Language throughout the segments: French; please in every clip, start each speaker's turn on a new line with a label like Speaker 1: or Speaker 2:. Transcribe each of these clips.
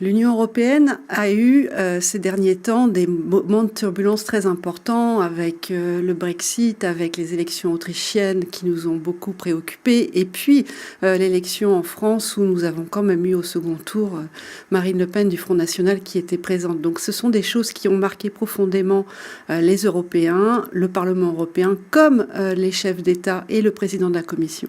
Speaker 1: L'Union européenne a eu ces derniers temps des moments de turbulence très importants avec le Brexit, avec les élections autrichiennes qui nous ont beaucoup préoccupés, et puis l'élection en France où nous avons quand même eu au second tour Marine Le Pen du Front National qui était présente. Donc ce sont des choses qui ont marqué profondément les Européens, le Parlement européen, comme les chefs d'État et le président de la Commission.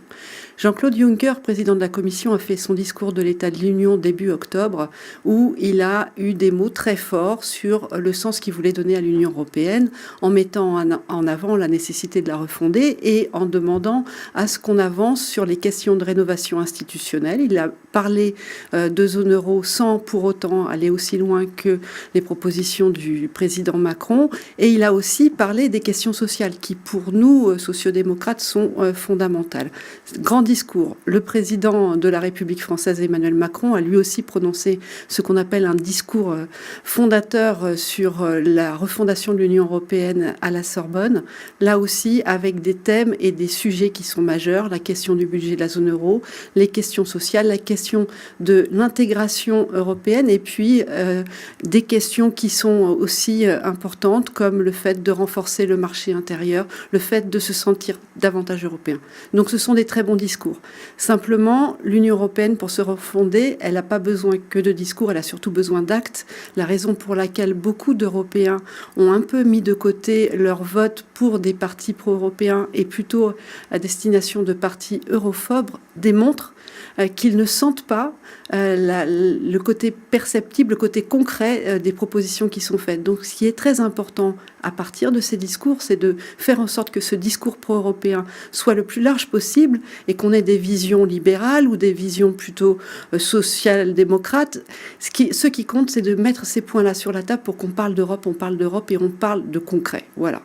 Speaker 1: Jean-Claude Juncker, président de la Commission, a fait son discours de l'État de l'Union début octobre, où il a eu des mots très forts sur le sens qu'il voulait donner à l'Union européenne, en mettant en avant la nécessité de la refonder et en demandant à ce qu'on avance sur les questions de rénovation institutionnelle. Il a parlé de zone euro sans pour autant aller aussi loin que les propositions du président Macron, et il a aussi parlé des questions sociales qui, pour nous, sociodémocrates, sont fondamentales. Grand discours. Le président de la République française, Emmanuel Macron, a lui aussi prononcé ce qu'on appelle un discours fondateur sur la refondation de l'Union européenne à la Sorbonne, là aussi avec des thèmes et des sujets qui sont majeurs, la question du budget de la zone euro, les questions sociales, la question de l'intégration européenne et puis des questions qui sont aussi importantes comme le fait de renforcer le marché intérieur, le fait de se sentir davantage européen. Donc ce sont des très bons discours. Simplement, l'Union européenne, pour se refonder, elle n'a pas besoin que de discours, elle a surtout besoin d'actes. La raison pour laquelle beaucoup d'Européens ont un peu mis de côté leur vote pour des partis pro-européens et plutôt à destination de partis europhobes démontre qu'ils ne sentent pas le côté perceptible, le côté concret des propositions qui sont faites. Donc ce qui est très important à partir de ces discours, c'est de faire en sorte que ce discours pro-européen soit le plus large possible et qu'on ait des visions libérales ou des visions plutôt social-démocrates. Ce qui compte, c'est de mettre ces points-là sur la table pour qu'on parle d'Europe et on parle de concret. Voilà.